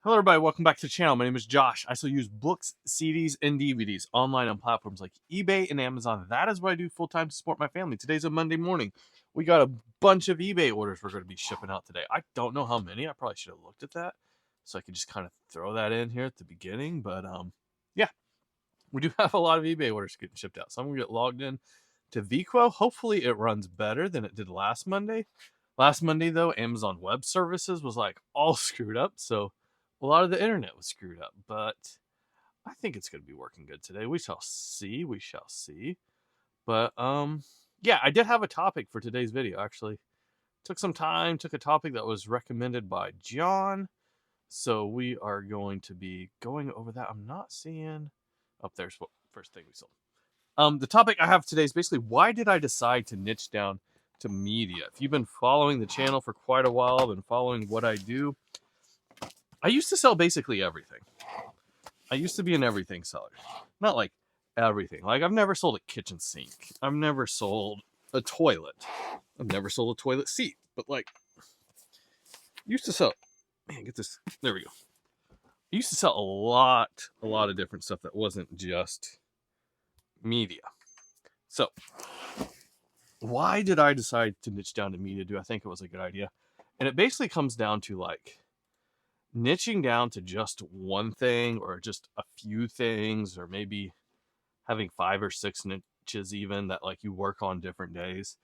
Hello everybody, welcome back to the channel. My name is Josh. I still use books, CDs, and DVDs online on platforms like eBay and Amazon. That is what I do full-time to support my family. Today's a Monday morning. We got a bunch of eBay orders we're going to be shipping out today. I don't know how many. I probably should have looked at that, so I could just kind of throw that in here at the beginning. But yeah, we do have a lot of eBay orders getting shipped out. So I'm going to get logged in to VQuo. Hopefully it runs better than it did last Monday. Last Monday, though, Amazon Web Services was like all screwed up, so a lot of the internet was screwed up, but I think it's going to be working good today. We shall see. We shall see. But yeah, I did have a topic for today's video. Actually, took some time. Took a topic that was recommended by John, so we are going to be going over that. I'm not seeing. Up there's what first thing we sold. The topic I have today is basically why did I decide to niche down to media? If you've been following the channel for quite a while, been following what I do. I used to sell basically everything. I used to be an everything seller. Not like everything. Like I've never sold a kitchen sink. I've never sold a toilet. I've never sold a toilet seat. But like, used to sell, man, get this, there we go. I used to sell a lot of different stuff that wasn't just media. So, why did I decide to niche down to media? Do I think it was a good idea? And it basically comes down to like, niching down to just one thing or just a few things, or maybe having 5 or 6 niches even that like you work on different days,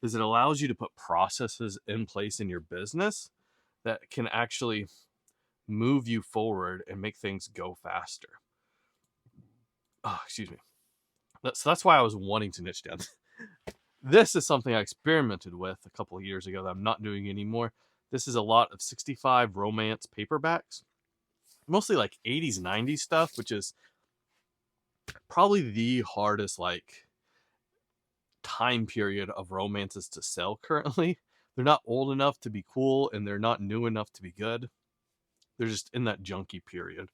is it allows you to put processes in place in your business that can actually move you forward and make things go faster. Oh, excuse me. So that's why I was wanting to niche down. This is something I experimented with a couple of years ago that I'm not doing anymore. This is a lot of 65 romance paperbacks, mostly like 80s, 90s stuff, which is probably the hardest like time period of romances to sell currently. They're not old enough to be cool, and they're not new enough to be good. They're just in that junky period.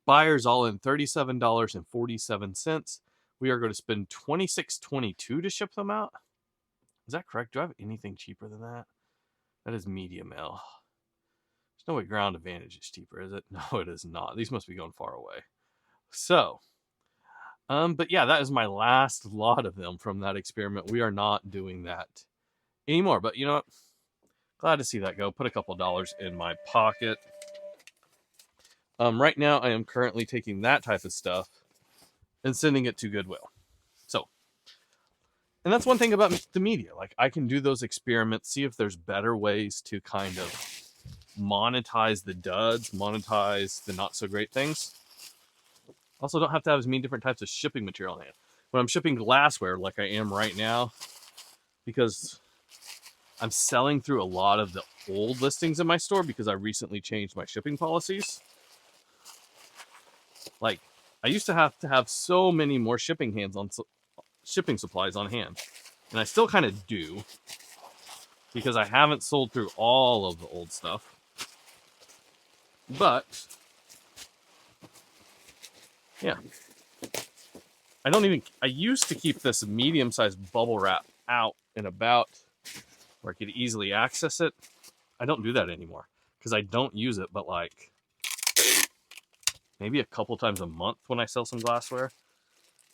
Buyers all in $37.47. We are going to spend $26.22 to ship them out. Is that correct? Do I have anything cheaper than that? That is media mail. There's no way Ground Advantage is cheaper, is it? No, it is not. These must be going far away. So, but yeah, that is my last lot of them from that experiment. We are not doing that anymore. But you know what? Glad to see that go. Put a couple dollars in my pocket. Right now, I am currently taking that type of stuff and sending it to Goodwill. So, and that's one thing about the media. Like, I can do those experiments, see if there's better ways to kind of monetize the duds, monetize the not so great things. Also, don't have to have as many different types of shipping material in hand. When I'm shipping glassware, like I am right now, because I'm selling through a lot of the old listings in my store because I recently changed my shipping policies. Like, I used to have so many more shipping supplies on hand, and I still kind of do because I haven't sold through all of the old stuff. But yeah, I used to keep this medium-sized bubble wrap out and about where I could easily access it. I don't do that anymore because I don't use it but like maybe a couple times a month when I sell some glassware.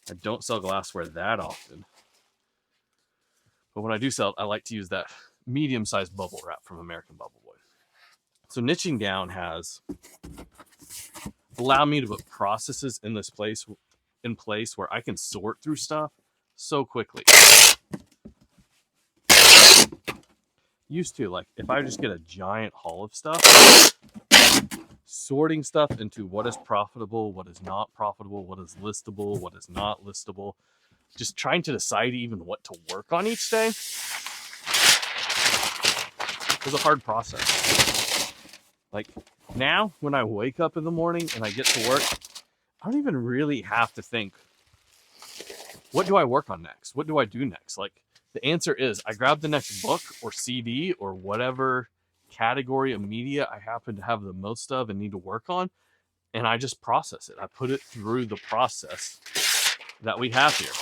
I don't sell glassware that often. But when I do sell it, I like to use that medium-sized bubble wrap from American Bubble Boy. So niching down has allowed me to put processes in place where I can sort through stuff so quickly. Used to, like, if I just get a giant haul of stuff, sorting stuff into what is profitable, what is not profitable, what is listable, what is not listable, just trying to decide even what to work on each day was a hard process. Like, now, when I wake up in the morning and I get to work, I don't even really have to think, what do I work on next? What do I do next? Like, the answer is I grab the next book or CD or whatever category of media I happen to have the most of and need to work on, and I just process it. I put it through the process that we have here.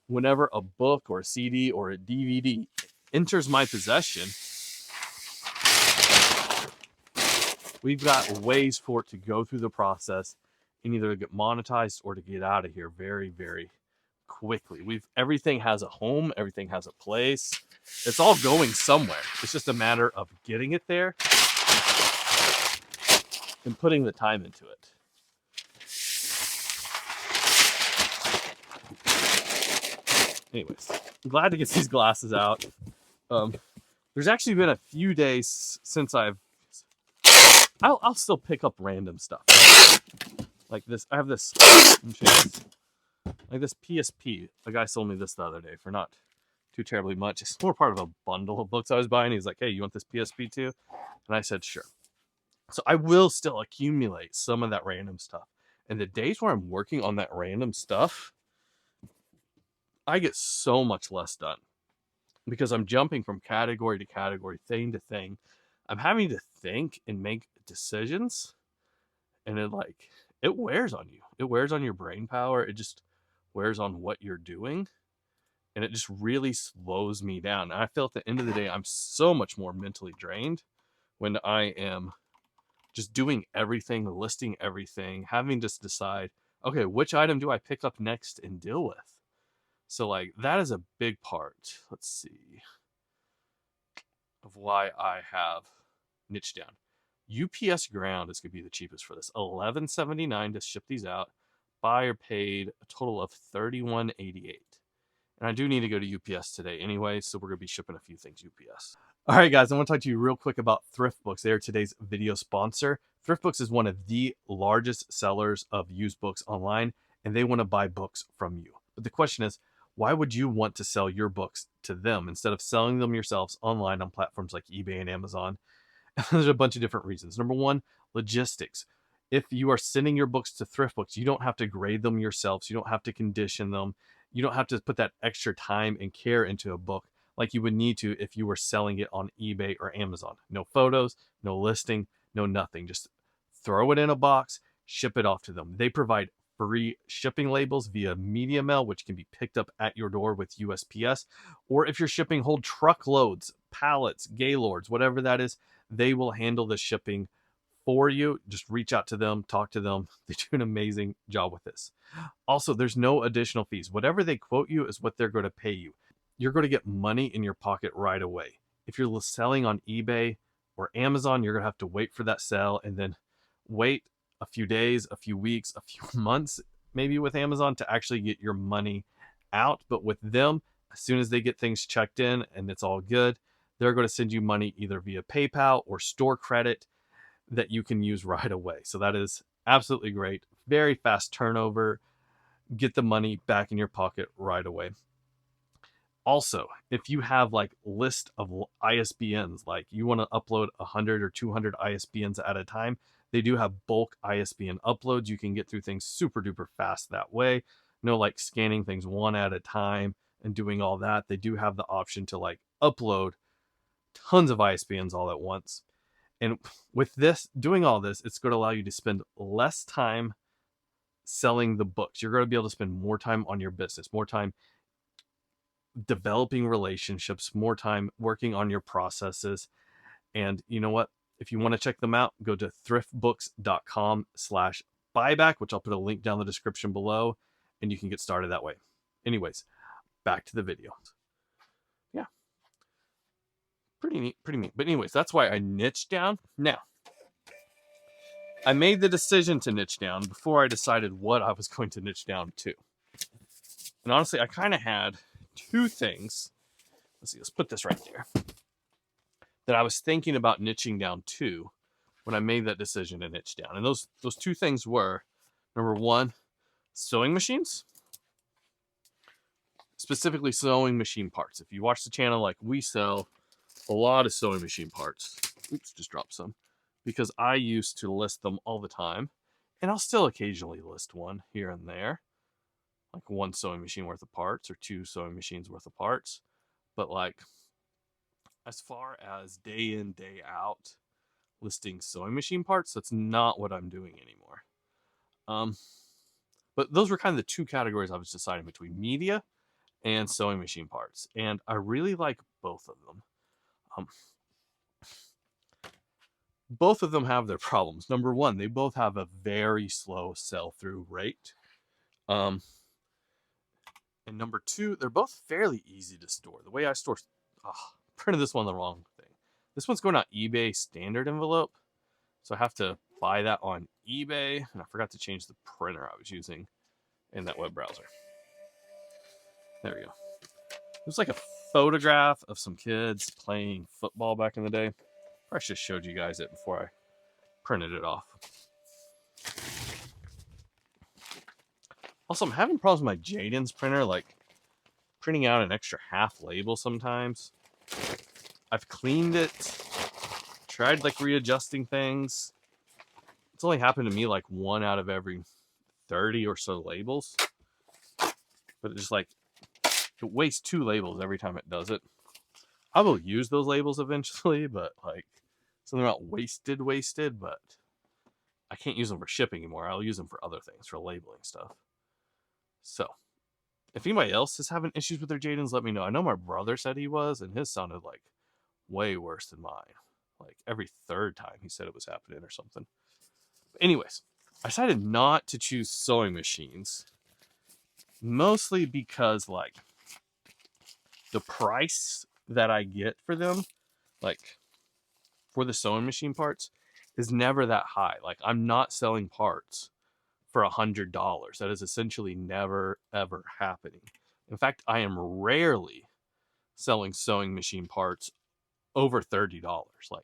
Whenever a book or a CD or a DVD enters my possession, we've got ways for it to go through the process and either get monetized or to get out of here very, very quickly. Everything has a home, everything has a place. It's all going somewhere. It's just a matter of getting it there and putting the time into it. Anyways, I'm glad to get these glasses out. There's actually been a few days since I'll still pick up random stuff. Like this, I have this, like this PSP. A guy sold me this the other day for not too terribly much. It's more part of a bundle of books I was buying. He's like, hey, you want this PSP too? And I said, sure. So I will still accumulate some of that random stuff. And the days where I'm working on that random stuff, I get so much less done because I'm jumping from category to category, thing to thing. I'm having to think and make decisions, and it wears on you. It wears on your brain power. It just wears on what you're doing, and it just really slows me down. And I feel at the end of the day, I'm so much more mentally drained when I am just doing everything, listing everything, having to decide, okay, which item do I pick up next and deal with? So like that is a big part, let's see, of why I have niche down. UPS ground is going to be the cheapest for this. $11.79 to ship these out. Buyer paid a total of $31.88. And I do need to go to UPS today anyway, so we're going to be shipping a few things UPS. All right, guys, I want to talk to you real quick about Thrift Books. They are today's video sponsor. Thrift Books is one of the largest sellers of used books online, and they want to buy books from you. But the question is, why would you want to sell your books to them instead of selling them yourselves online on platforms like eBay and Amazon? There's a bunch of different reasons. Number one, logistics. If you are sending your books to Thrift Books, you don't have to grade them yourselves. You don't have to condition them. You don't have to put that extra time and care into a book like you would need to if you were selling it on eBay or Amazon. No photos, no listing, no nothing. Just throw it in a box, ship it off to them. They provide free shipping labels via media mail, which can be picked up at your door with USPS. Or if you're shipping whole truckloads, pallets, gaylords, whatever that is, they will handle the shipping for you. Just reach out to them, talk to them. They do an amazing job with this. Also, there's no additional fees. Whatever they quote you is what they're going to pay you. You're going to get money in your pocket right away. If you're selling on eBay or Amazon, you're going to have to wait for that sale and then wait a few days, a few weeks, a few months, maybe with Amazon to actually get your money out. But with them, as soon as they get things checked in and it's all good, they're going to send you money either via PayPal or store credit that you can use right away. So that is absolutely great. Very fast turnover. Get the money back in your pocket right away. Also, if you have like list of ISBNs, like you want to upload 100 or 200 ISBNs at a time, they do have bulk ISBN uploads. You can get through things super duper fast that way. No like scanning things one at a time and doing all that. They do have the option to like upload tons of ISBNs all at once. And with this, doing all this, it's going to allow you to spend less time selling the books. You're going to be able to spend more time on your business, more time developing relationships, more time working on your processes. And you know what? If you want to check them out, go to thriftbooks.com/buyback, which I'll put a link down in the description below, and you can get started that way. Anyways, back to the video. Yeah. Pretty neat, pretty neat. But anyways, that's why I niched down. Now, I made the decision to niche down before I decided what I was going to niche down to. And honestly, I kind of had two things. Let's see, let's put this right there. That I was thinking about niching down to when I made that decision to niche down. And those two things were, number one, sewing machines. Specifically sewing machine parts. If you watch the channel, like we sell a lot of sewing machine parts. Oops, just dropped some. Because I used to list them all the time. And I'll still occasionally list one here and there. Like one sewing machine worth of parts or two sewing machines worth of parts. But like, as far as day in, day out listing sewing machine parts, that's not what I'm doing anymore. But those were kind of the two categories I was deciding between: media and sewing machine parts. And I really like both of them. both of them have their problems. Number one, they both have a very slow sell-through rate. And number two, they're both fairly easy to store. The way I store, printed this one the wrong thing. This one's going on eBay standard envelope, so I have to buy that on eBay, and I forgot to change the printer I was using in that web browser. There we go. It was like a photograph of some kids playing football back in the day. I should have showed you guys it before I printed it off. Also, I'm having problems with my Jaden's printer, like printing out an extra half label sometimes. I've cleaned it, tried like readjusting things. It's only happened to me like 1 out of every 30 or so labels. But it just like, it wastes 2 labels every time it does it. I will use those labels eventually, but like something about wasted, but I can't use them for shipping anymore. I'll use them for other things, for labeling stuff. So, if anybody else is having issues with their Jadens, let me know. I know my brother said he was, and his sounded like way worse than mine. Like every third time he said it was happening or something. But anyways, I decided not to choose sewing machines, mostly because like the price that I get for them, like for the sewing machine parts, is never that high. Like I'm not selling parts for $100. That is essentially never ever happening. In fact, I am rarely selling sewing machine parts over $30. Like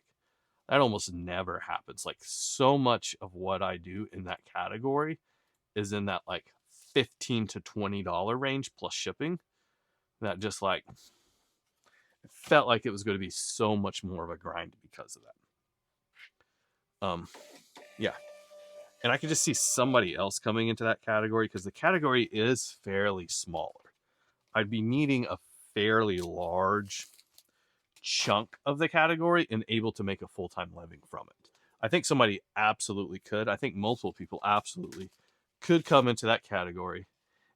that almost never happens. Like so much of what I do in that category is in that like $15 to $20 range plus shipping. That just like it felt like it was going to be so much more of a grind because of that. Yeah. And I could just see somebody else coming into that category because the category is fairly smaller. I'd be needing a fairly large chunk of the category and able to make a full-time living from it. I think somebody absolutely could. I think multiple people absolutely could come into that category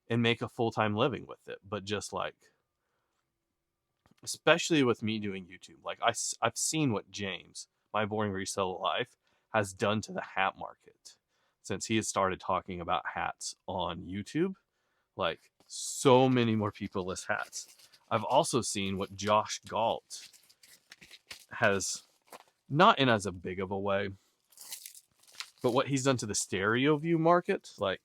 and make a full-time living with it. But just like, especially with me doing YouTube, like I've seen what James, my boring resale life, has done to the hat market since he has started talking about hats on YouTube. Like so many more people list hats. I've also seen what Josh Galt has, not in as a big of a way, but what he's done to the stereo view market. Like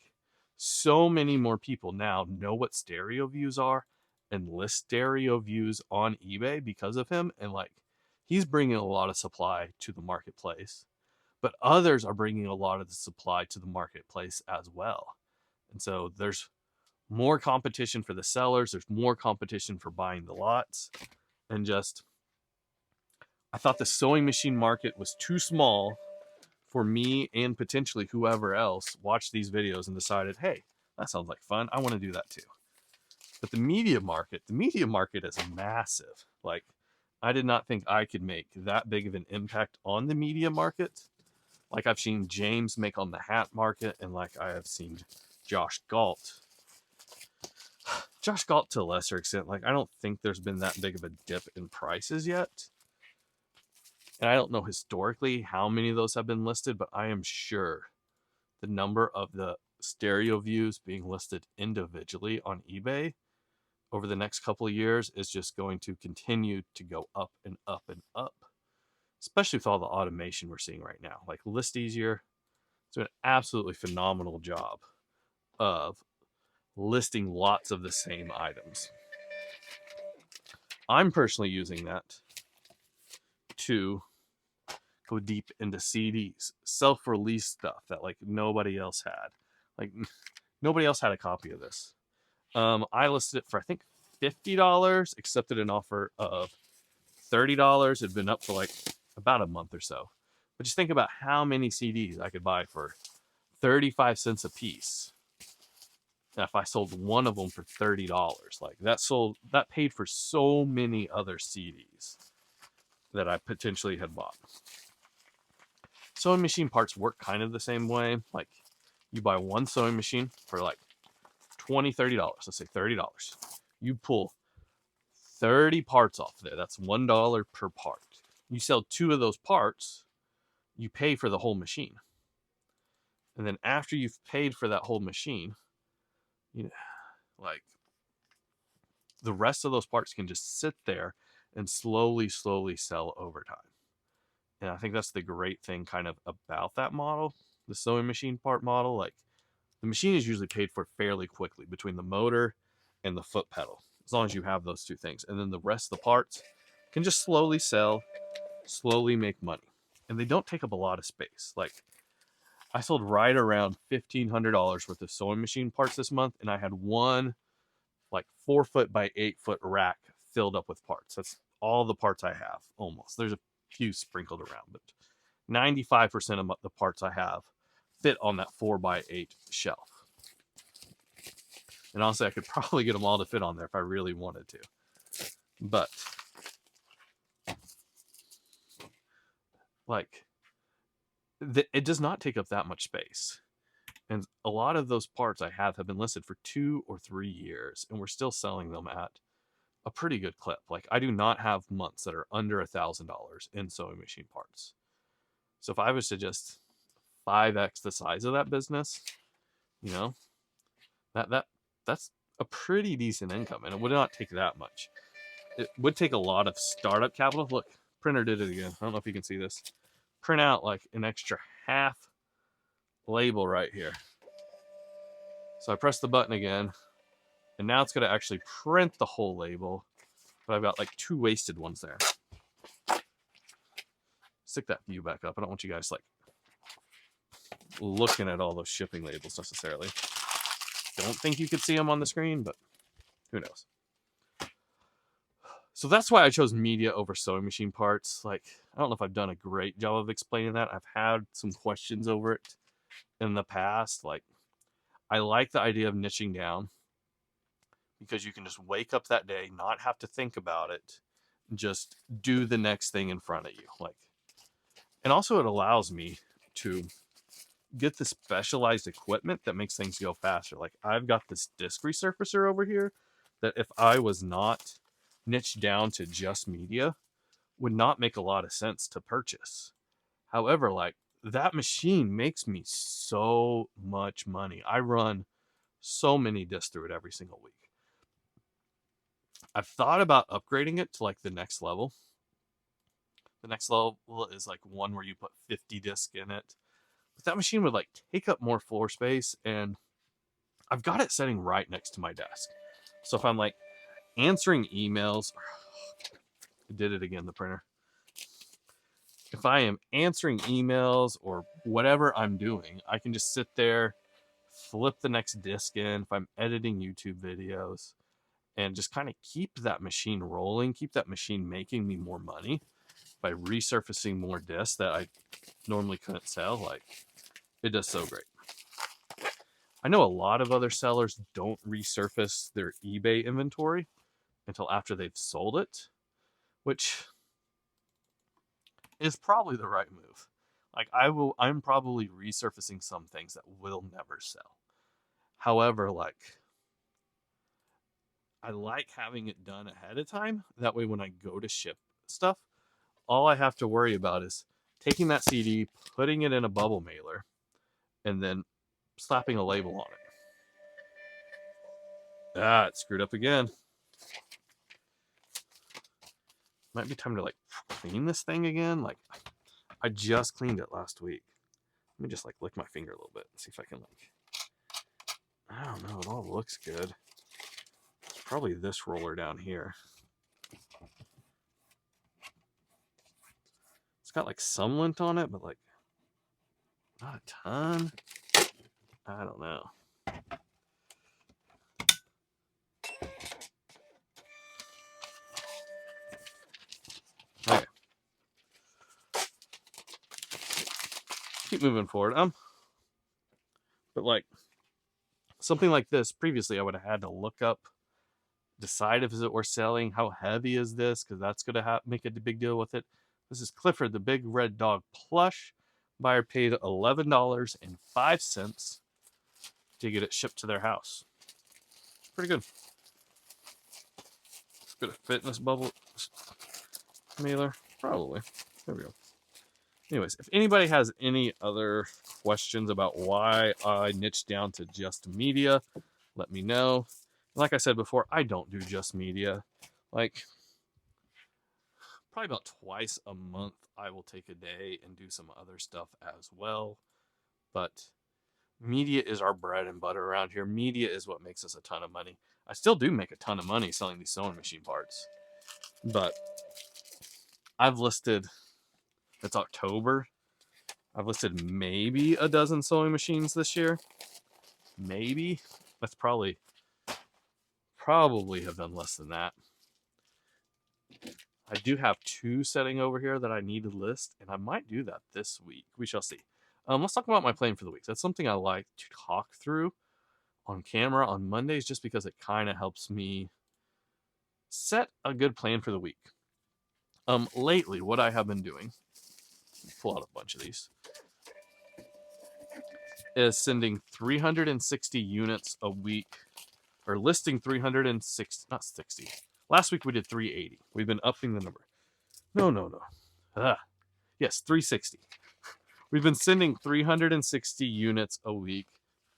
so many more people now know what stereo views are and list stereo views on eBay because of him. And like he's bringing a lot of supply to the marketplace, but others are bringing a lot of the supply to the marketplace as well. And so there's more competition for the sellers. There's more competition for buying the lots. And just, I thought the sewing machine market was too small for me and potentially whoever else watched these videos and decided, hey, that sounds like fun. I want to do that too. But the media market is massive. Like, I did not think I could make that big of an impact on the media market. Like I've seen James make on the hat market, and like I have seen Josh Galt. Josh Galt to a lesser extent. Like I don't think there's been that big of a dip in prices yet. And I don't know historically how many of those have been listed, but I am sure the number of the stereo views being listed individually on eBay over the next couple of years is just going to continue to go up and up and up, especially with all the automation we're seeing right now. Like List Easier, it's doing an absolutely phenomenal job of listing lots of the same items. I'm personally using that to go deep into CDs, self-release stuff that like nobody else had. Like nobody else had a copy of this. I listed it for I think $50, accepted an offer of $30. It'd been up for like about a month or so. But just think about how many CDs I could buy for 35 cents a piece. And if I sold one of them for $30, like that paid for so many other CDs that I potentially had bought. Sewing machine parts work kind of the same way. Like you buy one sewing machine for like $20, $30. Let's say $30. You pull 30 parts off there. That's $1 per part. You sell 2 of those parts, you pay for the whole machine. And then after you've paid for that whole machine, you know, like the rest of those parts can just sit there and slowly sell over time. And I think that's the great thing kind of about that model, the sewing machine part model. Like the machine is usually paid for fairly quickly between the motor and the foot pedal, as long as you have those two things. And then the rest of the parts can just slowly sell, slowly make money. And they don't take up a lot of space. Like I sold right around $1,500 worth of sewing machine parts this month, and I had one like 4-foot by 8-foot rack filled up with parts. That's all the parts I have, almost. There's a few sprinkled around, but 95% of the parts I have fit on that 4x8 shelf. And honestly, I could probably get them all to fit on there if I really wanted to. But like, it does not take up that much space. And a lot of those parts I have been listed for 2 or 3 years, and we're still selling them at a pretty good clip. Like I do not have months that are under $1,000 in sewing machine parts. So if I was to just 5x the size of that business, you know, that's a pretty decent income, and it would not take that much. It would take a lot of startup capital. Look, printer did it again. I don't know if you can see this. Print out like an extra half label right here. So I press the button again, and now it's going to actually print the whole label, but I've got like 2 wasted ones there. Stick that view back up. I don't want you guys like looking at all those shipping labels necessarily. Don't think you could see them on the screen, but who knows. So that's why I chose media over sewing machine parts. Like, I don't know if I've done a great job of explaining that. I've had some questions over it in the past. Like, I like the idea of niching down because you can just wake up that day, not have to think about it, just do the next thing in front of you. Like, and also it allows me to get the specialized equipment that makes things go faster. Like I've got this disc resurfacer over here that if I was not niched down to just media would not make a lot of sense to purchase. However, like that machine makes me so much money. I run so many discs through it every single week. I've thought about upgrading it to like the next level. The next level is like one where you put 50 discs in it. But that machine would like take up more floor space, and I've got it sitting right next to my desk. So if I'm like answering emails, I did it again, the printer. If I am answering emails or whatever I'm doing, I can just sit there, flip the next disc in. If I'm editing YouTube videos, and just kind of keep that machine rolling, keep that machine making me more money by resurfacing more discs that I normally couldn't sell. Like, it does so great. I know a lot of other sellers don't resurface their eBay inventory until after they've sold it, which is probably the right move. Like I'm probably resurfacing some things that will never sell. However, like I like having it done ahead of time. That way when I go to ship stuff, all I have to worry about is taking that CD, putting it in a bubble mailer, and then slapping a label on it. Ah, it screwed up again. Might be time to like clean this thing again. Like I just cleaned it last week. Let me just like lick my finger a little bit and see if I can like, I don't know, it all looks good. It's probably this roller down here. It's got like some lint on it, but like not a ton. I don't know. Okay. Keep moving forward. But like something like this, previously I would have had to look up, decide if it worth selling, how heavy is this, because that's going to make a big deal with it. This is Clifford, the big red dog plush. Buyer paid $11.05 to get it shipped to their house. Pretty good. It's going to fit in this bubble mailer. Probably. There we go. Anyways, if anybody has any other questions about why I niched down to just media, let me know. Like I said before, I don't do just media. Like, probably about twice a month, I will take a day and do some other stuff as well. But media is our bread and butter around here. Media is what makes us a ton of money. I still do make a ton of money selling these sewing machine parts. But I've listed, it's October. I've listed maybe a dozen sewing machines this year. Maybe. That's probably have done less than that. I do have 2 setting over here that I need to list, and I might do that this week. We shall see. Let's talk about my plan for the week. That's something I like to talk through on camera on Mondays, just because it kind of helps me set a good plan for the week. Lately, what I have been doing, pull out a bunch of these, is sending 360 units a week, or listing 360, not 60. Last week we did 380. We've been upping the number. No. Yes, 360. We've been sending 360 units a week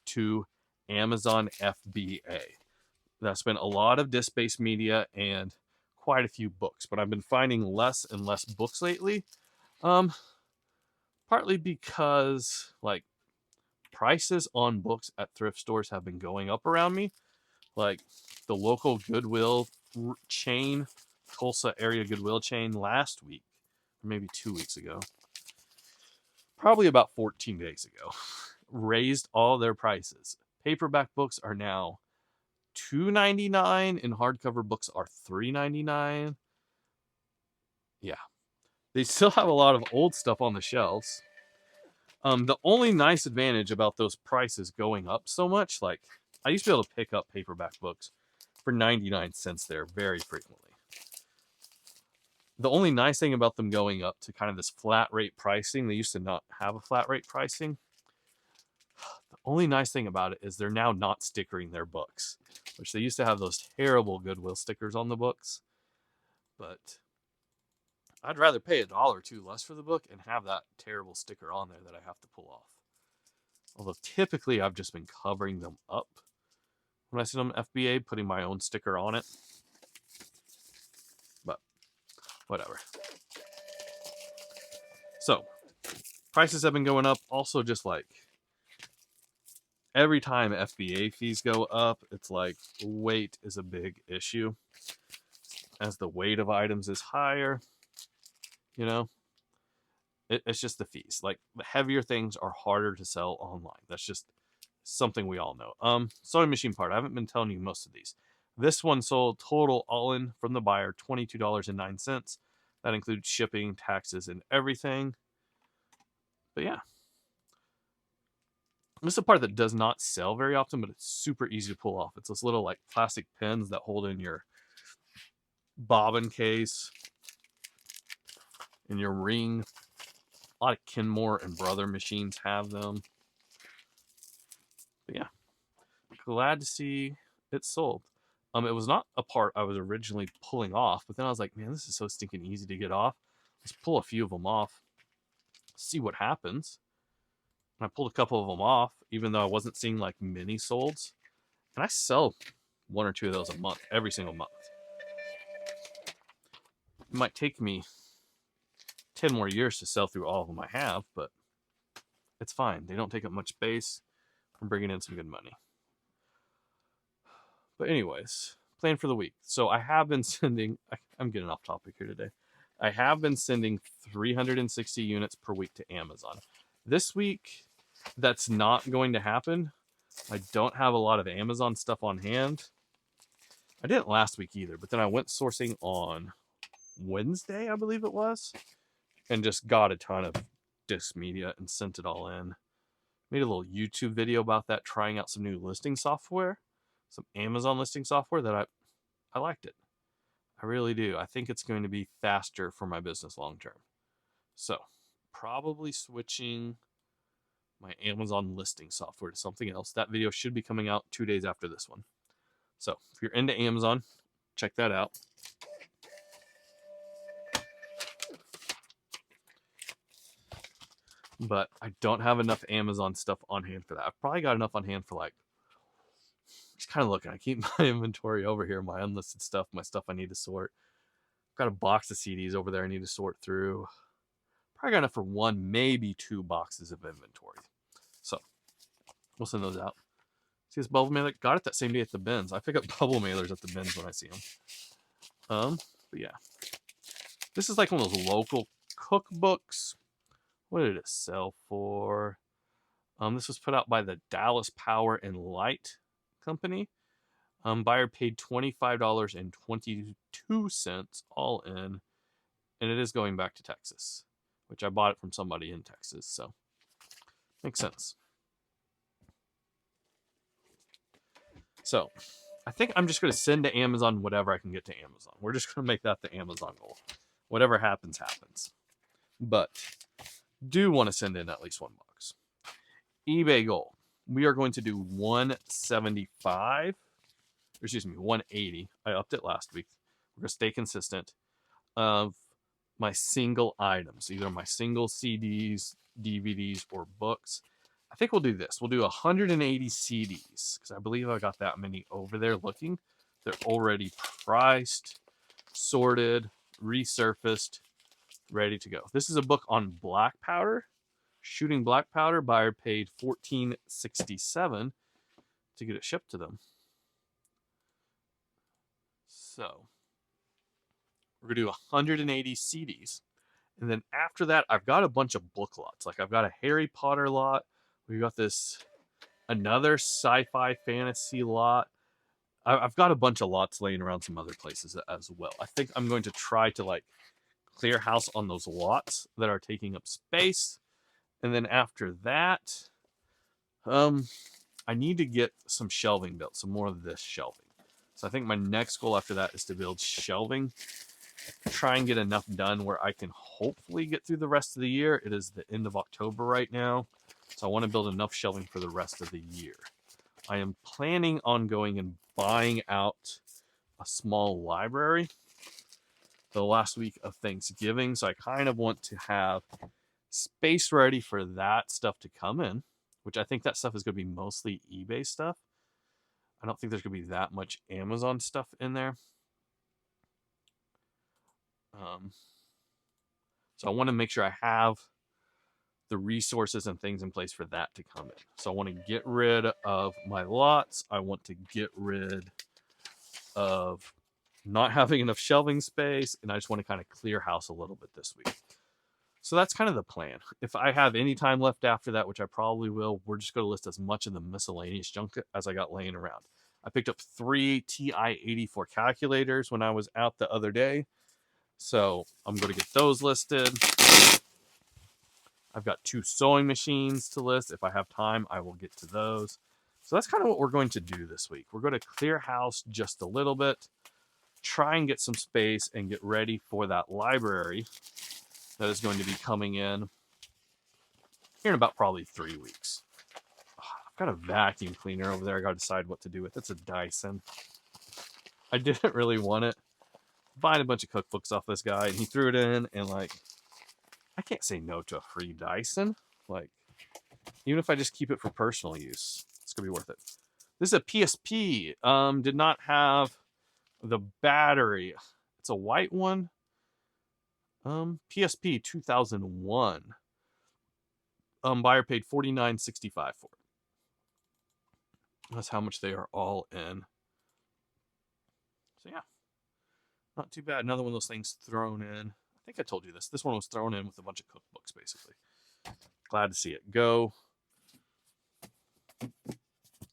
to Amazon FBA. That's been a lot of disc-based media and quite a few books, but I've been finding less and less books lately. Partly because like prices on books at thrift stores have been going up around me. Like the local Goodwill chain, Tulsa area Goodwill chain last week, or maybe 2 weeks ago, probably about 14 days ago, raised all their prices. Paperback books are now $2.99 and hardcover books are $3.99. Yeah. They still have a lot of old stuff on the shelves. The only nice advantage about those prices going up so much, like I used to be able to pick up paperback books for 99 cents there very frequently. The only nice thing about them going up to kind of this flat rate pricing, they used to not have a flat rate pricing. The only nice thing about it is they're now not stickering their books, which they used to have those terrible Goodwill stickers on the books. But I'd rather pay $1 or $2 less for the book and have that terrible sticker on there that I have to pull off. Although typically I've just been covering them up when I send them FBA, putting my own sticker on it. But whatever. So prices have been going up. Also, just like every time FBA fees go up, it's like weight is a big issue. As the weight of items is higher, you know, it's just the fees. Like the heavier things are harder to sell online. That's just something we all know. Sewing machine part. I haven't been telling you most of these. This one sold total all in from the buyer $22.09. That includes shipping, taxes, and everything. But yeah, this is a part that does not sell very often, but it's super easy to pull off. It's this little like plastic pins that hold in your bobbin case and your ring. A lot of Kenmore and Brother machines have them. But yeah, glad to see it sold. It was not a part I was originally pulling off, but then I was like, man, this is so stinking easy to get off. Let's pull a few of them off, see what happens. And I pulled a couple of them off, even though I wasn't seeing like many solds. And I sell 1 or 2 of those a month, every single month. It might take me 10 more years to sell through all of them I have, but it's fine. They don't take up much space. I'm bringing in some good money. But anyways, plan for the week. So I have been sending, I'm getting off topic here today. I have been sending 360 units per week to Amazon. This week, that's not going to happen. I don't have a lot of Amazon stuff on hand. I didn't last week either, but then I went sourcing on Wednesday, I believe it was, and just got a ton of disc media and sent it all in. Made a little YouTube video about that, trying out some new listing software, some Amazon listing software that I liked it. I really do. I think it's going to be faster for my business long term. So probably switching my Amazon listing software to something else. That video should be coming out 2 days after this one. So if you're into Amazon, check that out. but I don't have enough Amazon stuff on hand for that. I've probably got enough on hand for like, just kind of looking. I keep my inventory over here, my unlisted stuff, my stuff I need to sort. I've got a box of CDs over there I need to sort through. Probably got enough for 1, maybe 2 boxes of inventory. So we'll send those out. See this bubble mailer? Got it that same day at the bins. I pick up bubble mailers at the bins when I see them. But yeah. This is like one of those local cookbooks. What did it sell for? This was put out by the Dallas Power and Light Company. Buyer paid $25.22 all in, and it is going back to Texas, which I bought it from somebody in Texas, so makes sense. So I think I'm just going to send to Amazon whatever I can get to Amazon. We're just going to make that the Amazon goal. Whatever happens, happens. But do want to send in at least 1 box. eBay goal. We are going to do 175. Excuse me, 180. I upped it last week. We're going to stay consistent of my single items, either my single CDs, DVDs, or books. I think we'll do this. We'll do 180 CDs because I believe I got that many over there looking. They're already priced, sorted, resurfaced, ready to go. This is a book on black powder. Shooting black powder. Buyer paid $14.67 to get it shipped to them. So we're going to do 180 CDs. And then after that, I've got a bunch of book lots. Like I've got a Harry Potter lot. We've got another sci-fi fantasy lot. I've got a bunch of lots laying around some other places as well. I think I'm going to try to like clear house on those lots that are taking up space. And then after that, I need to get some shelving built, some more of this shelving. So I think my next goal after that is to build shelving, try and get enough done where I can hopefully get through the rest of the year. It is the end of October right now, so I want to build enough shelving for the rest of the year. I am planning on going and buying out a small library the last week of Thanksgiving, so I kind of want to have space ready for that stuff to come in, which I think that stuff is going to be mostly eBay stuff. I don't think there's going to be that much Amazon stuff in there. So I want to make sure I have the resources and things in place for that to come in. So I want to get rid of my lots. I want to get rid of not having enough shelving space, and I just want to kind of clear house a little bit this week. So that's kind of the plan. If I have any time left after that, which I probably will, we're just going to list as much of the miscellaneous junk as I got laying around. I picked up 3 TI-84 calculators when I was out the other day. So I'm going to get those listed. I've got 2 sewing machines to list. If I have time, I will get to those. So that's kind of what we're going to do this week. We're going to clear house just a little bit, try and get some space, and get ready for that library that is going to be coming in here in about probably 3 weeks. I've got a vacuum cleaner over there I got to decide what to do with. It's a Dyson. I didn't really want it. Buying a bunch of cookbooks off this guy, and he threw it in, and like, I can't say no to a free Dyson. Like, even if I just keep it for personal use, it's gonna be worth it. This is a PSP. Did not have the battery. It's a white one. PSP 2001. Buyer paid $49.65 for it. That's how much they are all in. So yeah, not too bad. Another one of those things thrown in. I think I told you this. This one was thrown in with a bunch of cookbooks, basically. Glad to see it go.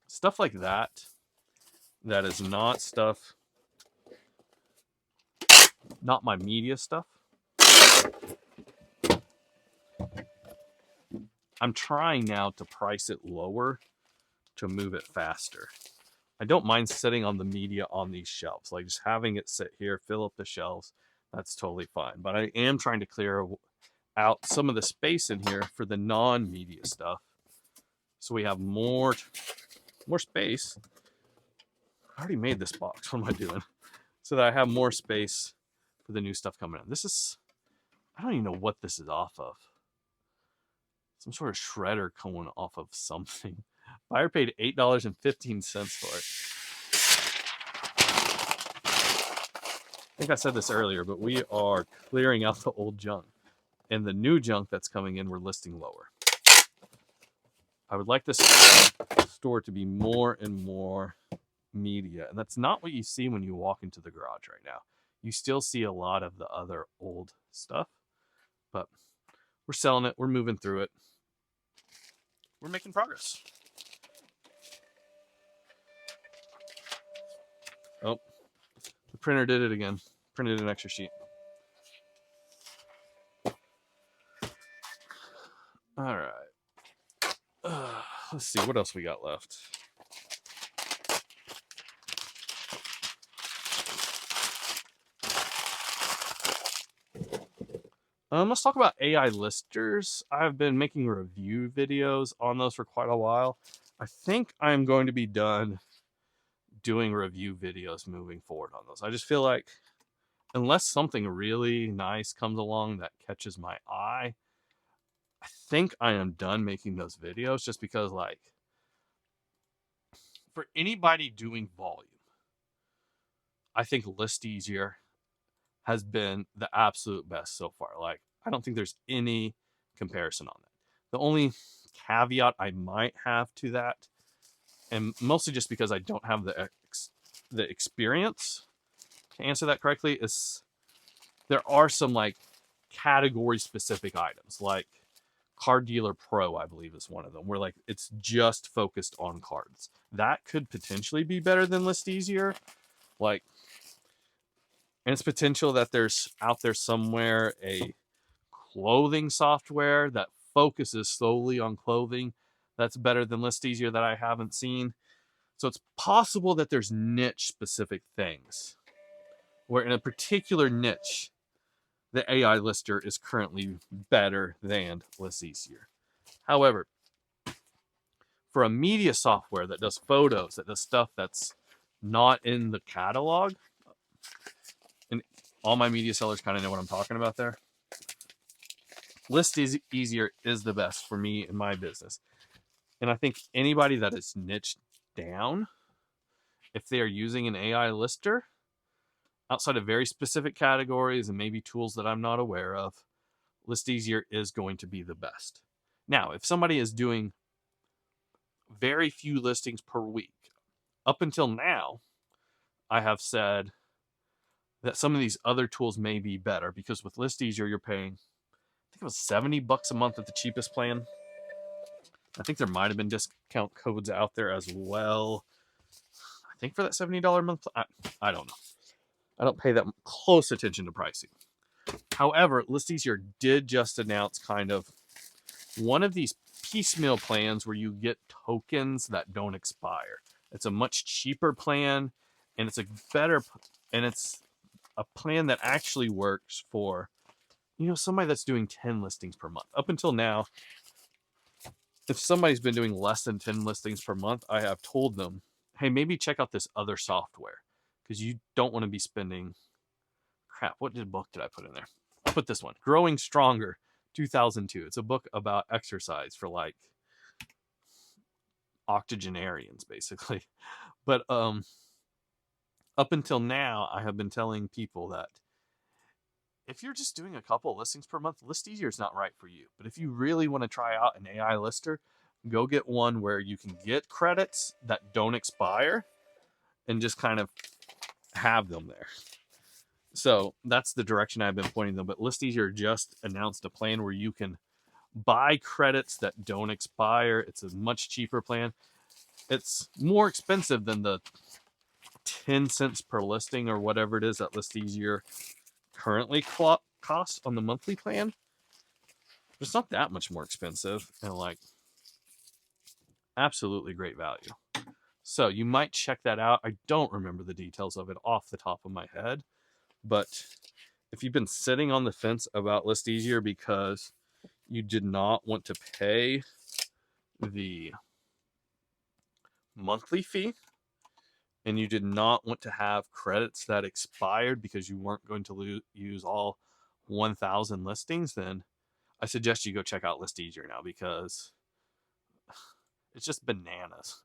Stuff like that. That is not stuff. Not my media stuff. I'm trying now to price it lower to move it faster. I don't mind sitting on the media on these shelves, like just having it sit here, fill up the shelves. That's totally fine. But I am trying to clear out some of the space in here for the non-media stuff, so we have more space. I already made this box. What am I doing? So that I have more space for the new stuff coming in. This is, I don't even know what this is off of. some sort of shredder going off of something. Buyer paid $8.15 for it. I think I said this earlier, but we are clearing out the old junk. And the new junk that's coming in, we're listing lower. I would like this store to be more and more media. And that's not what you see when you walk into the garage right now. You still see a lot of the other old stuff. But we're selling it. We're moving through it. We're making progress. Oh, the printer did it again. Printed an extra sheet. All right. Let's see what else we got left. Let's talk about AI listers. I've been making review videos on those for quite a while. I think I'm going to be done doing review videos moving forward on those. I just feel like unless something really nice comes along that catches my eye, I think I am done making those videos just because, like, for anybody doing volume, I think List Easier has been the absolute best so far. Like, I don't think there's any comparison on that. The only caveat I might have to that, and mostly just because I don't have the experience to answer that correctly, is there are some like category specific items, like Card Dealer Pro, I believe is one of them, where like it's just focused on cards. That could potentially be better than List Easier. Like, and it's potential that there's out there somewhere a clothing software that focuses solely on clothing that's better than List Easier that I haven't seen. So it's possible that there's niche specific things where in a particular niche, the AI lister is currently better than List Easier. However, for a media software that does photos, that does stuff that's not in the catalog, and all my media sellers kind of know what I'm talking about there, List Easier is the best for me in my business. And I think anybody that is niched down, if they are using an AI lister, outside of very specific categories and maybe tools that I'm not aware of, List Easier is going to be the best. Now, if somebody is doing very few listings per week, up until now, I have said that some of these other tools may be better because with List Easier, you're paying, I think it was $70 a month at the cheapest plan. I think there might have been discount codes out there as well. I think for that $70 a month, I don't know. I don't pay that close attention to pricing. However, List Easier did just announce kind of one of these piecemeal plans where you get tokens that don't expire. It's a much cheaper plan, and it's a better, and it's a plan that actually works for, you know, somebody that's doing 10 listings per month. Up until now, if somebody's been doing less than 10 listings per month, I have told them, hey, maybe check out this other software because you don't want to be spending, crap, what book did I put in there? I'll put this one, Growing Stronger, 2002. It's a book about exercise for like octogenarians, basically. But up until now, I have been telling people that if you're just doing a couple listings per month, List Easier is not right for you. But if you really want to try out an AI lister, go get one where you can get credits that don't expire and just kind of have them there. So that's the direction I've been pointing them. But List Easier just announced a plan where you can buy credits that don't expire. It's a much cheaper plan. It's more expensive than the 10 cents per listing or whatever it is that List Easier currently costs on the monthly plan. It's not that much more expensive, and like absolutely great value. So you might check that out. I don't remember the details of it off the top of my head, but if you've been sitting on the fence about List Easier because you did not want to pay the monthly fee and you did not want to have credits that expired because you weren't going to use all 1,000 listings, then I suggest you go check out List Easier now, because it's just bananas.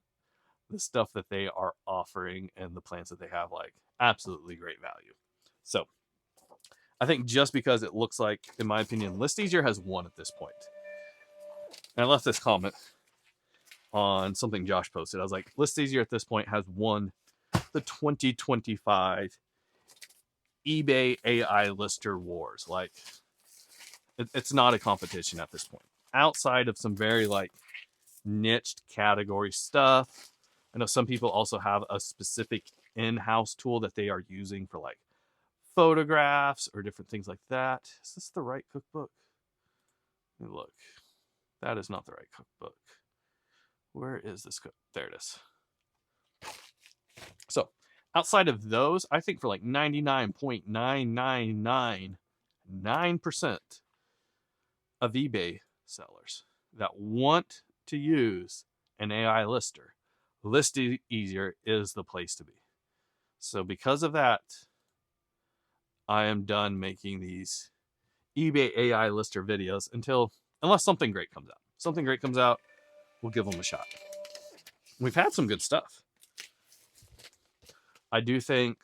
The stuff that they are offering and the plans that they have, like, absolutely great value. So I think just because it looks like, in my opinion, List Easier has won at this point. And I left this comment on something Josh posted. I was like, List Easier at this point has won the 2025 eBay AI lister wars. Like, it's not a competition at this point. Outside of some very, like, niched category stuff, I know some people also have a specific in-house tool that they are using for, like, photographs or different things like that. Is this the right cookbook? Let me look. That is not the right cookbook. Where is this cook? There it is. So outside of those, I think for like 99.9999% of eBay sellers that want to use an AI lister, List Easier is the place to be. So because of that, I am done making these eBay AI lister videos unless something great comes out. Something great comes out, we'll give them a shot. We've had some good stuff. I do think,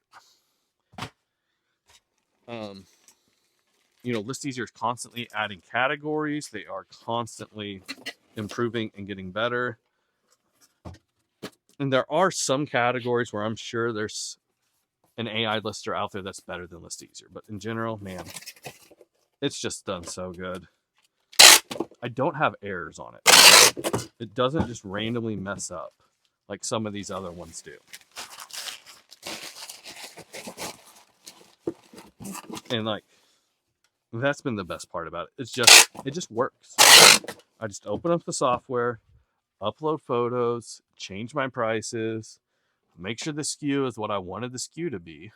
List Easier is constantly adding categories. They are constantly improving and getting better. And there are some categories where I'm sure there's an AI lister out there that's better than List Easier. But in general, man, it's just done so good. I don't have errors on it. It doesn't just randomly mess up like some of these other ones do. And like, that's been the best part about it. It just works. I just open up the software, upload photos, change my prices, make sure the SKU is what I wanted the SKU to be,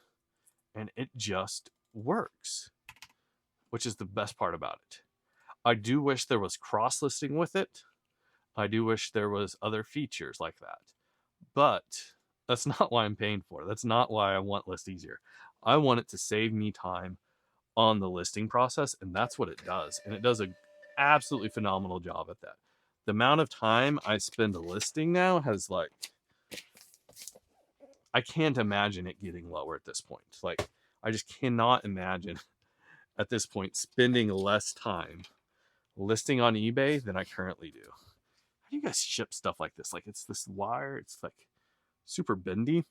and it just works, which is the best part about it. I do wish there was cross-listing with it. I do wish there was other features like that. But that's not why I'm paying for it. That's not why I want List Easier. I want it to save me time on the listing process, and that's what it does. And it does an absolutely phenomenal job at that. The amount of time I spend listing now has, like, I can't imagine it getting lower at this point. Like, I just cannot imagine at this point spending less time listing on eBay than I currently do. How do you guys ship stuff like this? Like, it's this wire, it's like super bendy.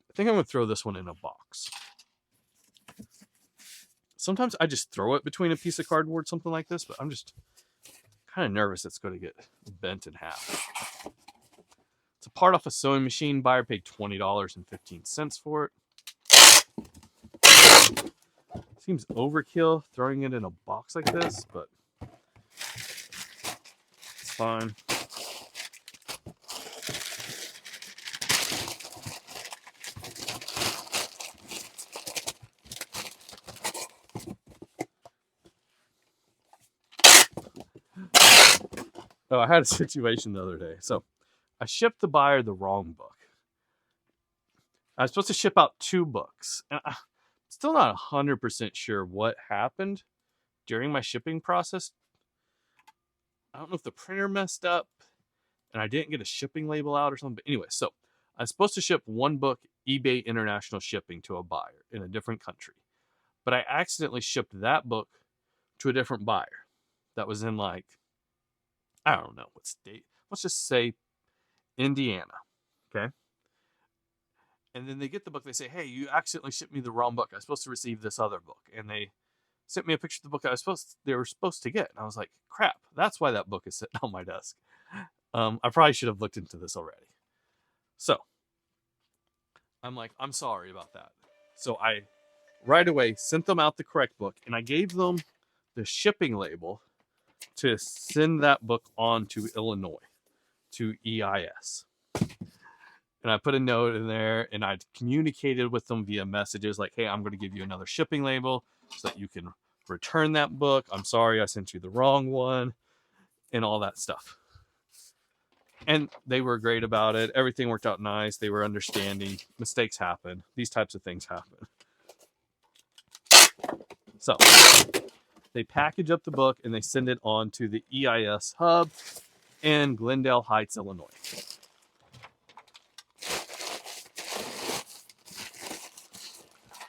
I think I'm gonna throw this one in a box. Sometimes I just throw it between a piece of cardboard, something like this, but I'm just kind of nervous it's going to get bent in half. It's a part off a sewing machine. Buyer paid $20.15 for it. Seems overkill throwing it in a box like this, but it's fine. Oh, I had a situation the other day. So I shipped the buyer the wrong book. I was supposed to ship out 2 books. And I'm still not 100% sure what happened during my shipping process. I don't know if the printer messed up and I didn't get a shipping label out or something. But anyway, so I was supposed to ship 1 book eBay international shipping to a buyer in a different country. But I accidentally shipped that book to a different buyer that was in, like, I don't know what state. Let's just say Indiana. Okay. And then they get the book. They say, hey, you accidentally shipped me the wrong book. I was supposed to receive this other book. And they sent me a picture of the book they were supposed to get. And I was like, crap, that's why that book is sitting on my desk. I probably should have looked into this already. So I'm like, I'm sorry about that. So I right away sent them out the correct book. And I gave them the shipping label to send that book on to Illinois, to EIS. And I put a note in there and I communicated with them via messages like, hey, I'm going to give you another shipping label so that you can return that book. I'm sorry I sent you the wrong one and all that stuff. And they were great about it. Everything worked out nice. They were understanding. Mistakes happen. These types of things happen. So They package up the book and they send it on to the EIS hub in Glendale Heights, Illinois.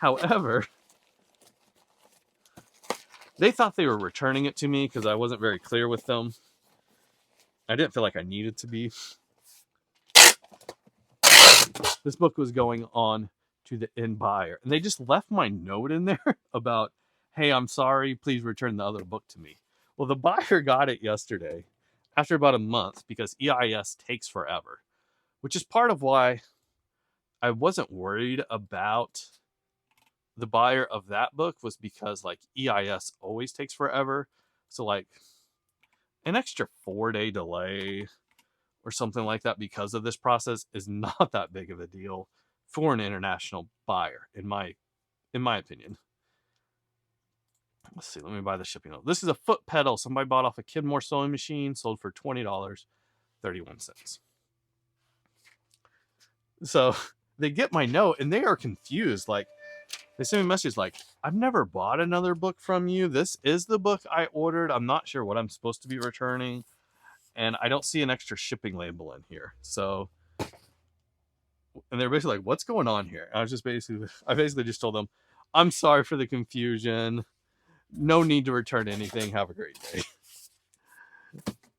However, they thought they were returning it to me because I wasn't very clear with them. I didn't feel like I needed to be. This book was going on to the end buyer, and they just left my note in there about, hey, I'm sorry, please return the other book to me. Well, the buyer got it yesterday after about a month because EIS takes forever, which is part of why I wasn't worried about the buyer of that book, was because like EIS always takes forever. So like an extra 4-day delay or something like that because of this process is not that big of a deal for an international buyer, in my opinion. Let's see, let me buy the shipping note. This is a foot pedal somebody bought off a Kidmore sewing machine, sold for $20.31. So they get my note and they are confused. Like, they send me a message like, I've never bought another book from you. This is the book I ordered. I'm not sure what I'm supposed to be returning. And I don't see an extra shipping label in here. So, and they're basically like, what's going on here? And I basically just told them, I'm sorry for the confusion. No need to return anything. Have a great day.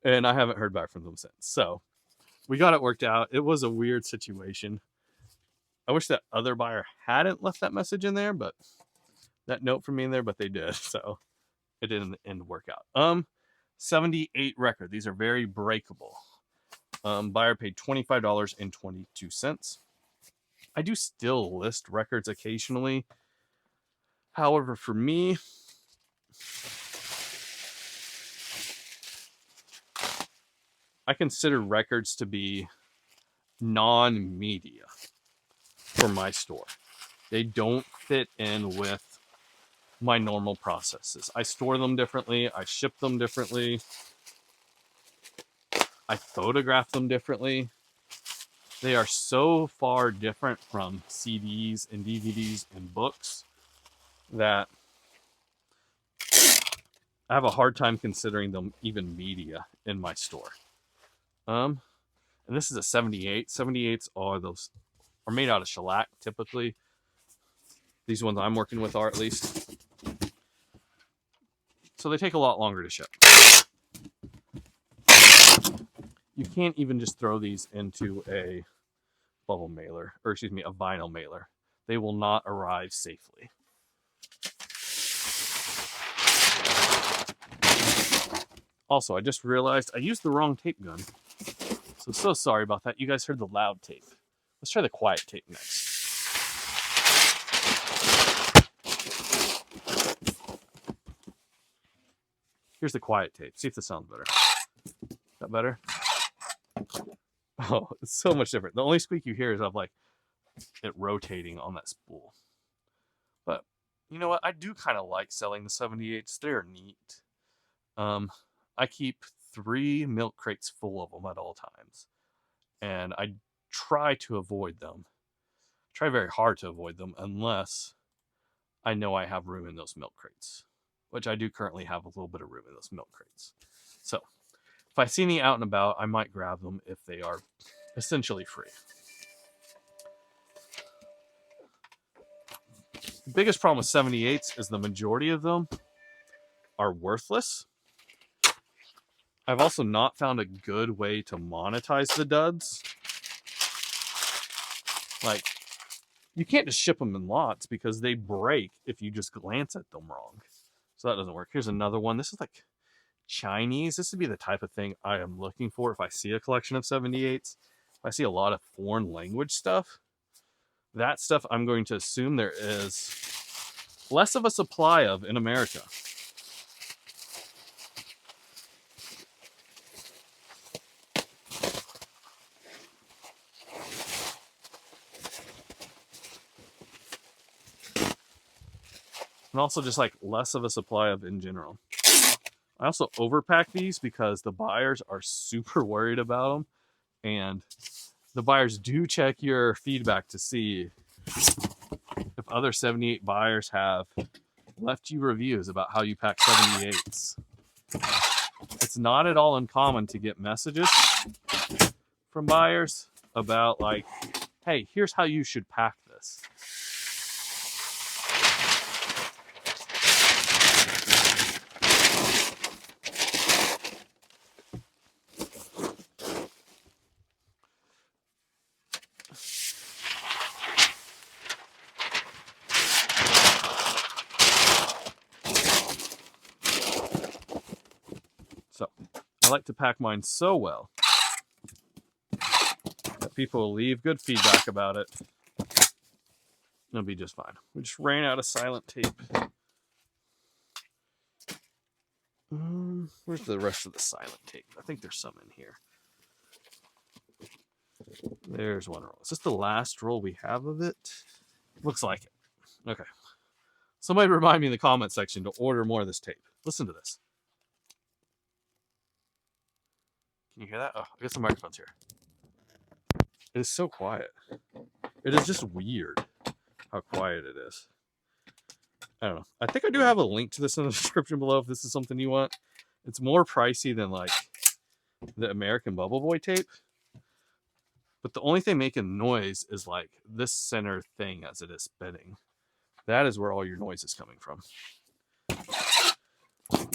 And I haven't heard back from them since. So we got it worked out. It was a weird situation. I wish that other buyer hadn't left that message in there, but that note from me in there, but they did. So it didn't end work out. 78 record. These are very breakable. Buyer paid $25.22. I do still list records occasionally. However, for me, I consider records to be non-media for my store. They don't fit in with my normal processes. I store them differently. I ship them differently. I photograph them differently. They are so far different from CDs and DVDs and books that I have a hard time considering them even media in my store. And this is a 78. 78s are made out of shellac typically. These ones I'm working with are, at least. So they take a lot longer to ship. You can't even just throw these into a bubble mailer, or excuse me, a vinyl mailer. They will not arrive safely. Also, I just realized I used the wrong tape gun. So sorry about that. You guys heard the loud tape. Let's try the quiet tape next. Here's the quiet tape. See if this sounds better. Is that better? Oh, it's so much different. The only squeak you hear is of like it rotating on that spool. But you know what? I do kind of like selling the 78s. They're neat. I keep 3 milk crates full of them at all times. And I try to avoid them. Try very hard to avoid them unless I know I have room in those milk crates, which I do currently have a little bit of room in those milk crates. So if I see any out and about, I might grab them if they are essentially free. The biggest problem with 78s is the majority of them are worthless. I've also not found a good way to monetize the duds. Like, you can't just ship them in lots because they break if you just glance at them wrong. So that doesn't work. Here's another one. This is like Chinese. This would be the type of thing I am looking for if I see a collection of 78s. If I see a lot of foreign language stuff, that stuff I'm going to assume there is less of a supply of in America. And also just like less of a supply of in general. I also overpack these because the buyers are super worried about them. And the buyers do check your feedback to see if other 78 buyers have left you reviews about how you pack 78s. It's not at all uncommon to get messages from buyers about like, hey, here's how you should pack this. So I like to pack mine so well that people will leave good feedback about it. It'll be just fine. We just ran out of silent tape. Where's the rest of the silent tape? I think there's some in here. There's one roll. Is this the last roll we have of it? Looks like it. Okay. Somebody remind me in the comment section to order more of this tape. Listen to this. Can you hear that? Oh, I guess the microphone's here. It is so quiet. It is just weird how quiet it is. I don't know. I think I do have a link to this in the description below if this is something you want. It's more pricey than like the American Bubble Boy tape. But the only thing making noise is like this center thing as it is spinning. That is where all your noise is coming from. And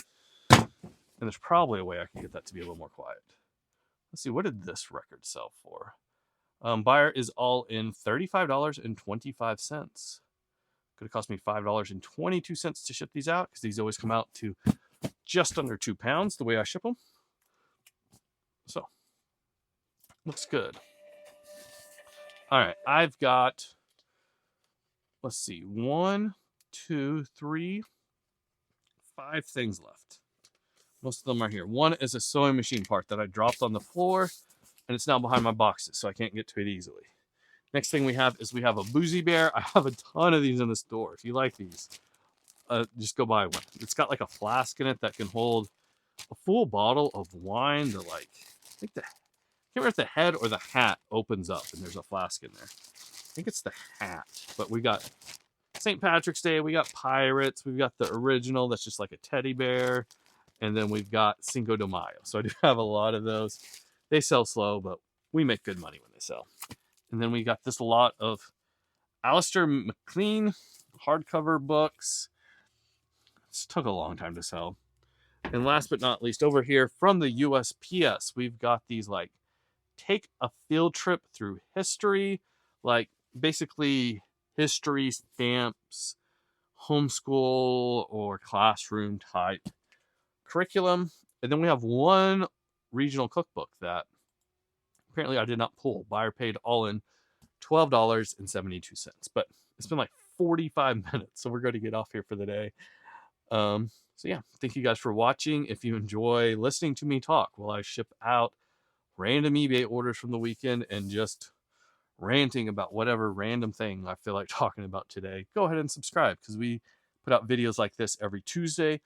there's probably a way I can get that to be a little more quiet. Let's see, what did this record sell for? Buyer is all in $35.25. Could have cost me $5.22 to ship these out because these always come out to just under 2 pounds the way I ship them. So, looks good. All right, I've got, let's see, 1, 2, 3, 5 things left. Most of them are here. One is a sewing machine part that I dropped on the floor, and it's now behind my boxes, so I can't get to it easily. Next thing we have is we have a Boozy Bear. I have a ton of these in the store. If you like these, just go buy one. It's got like a flask in it that can hold a full bottle of wine. The like, I think I can't remember if the head or the hat opens up and there's a flask in there. I think it's the hat, but we got St. Patrick's Day. We got Pirates. We've got the original that's just like a teddy bear. And then we've got Cinco de Mayo. So I do have a lot of those. They sell slow, but we make good money when they sell. And then we got this lot of Alistair MacLean hardcover books. This took a long time to sell. And last but not least, over here from the USPS, we've got these like take a field trip through history, like basically history stamps, homeschool or classroom type curriculum. And then we have one regional cookbook that apparently I did not pull. Buyer paid all in $12.72, but it's been like 45 minutes, so we're going to get off here for the day. So yeah, thank you guys for watching. If you enjoy listening to me talk while I ship out random eBay orders from the weekend and just ranting about whatever random thing I feel like talking about today, go ahead and subscribe because we put out videos like this every Tuesday.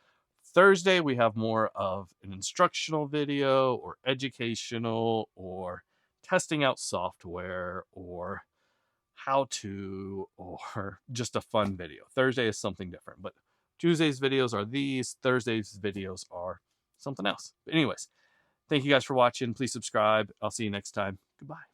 Thursday, we have more of an instructional video or educational or testing out software or how to or just a fun video. Thursday is something different, but Tuesday's videos are these. Thursday's videos are something else. But anyways, thank you guys for watching. Please subscribe. I'll see you next time. Goodbye.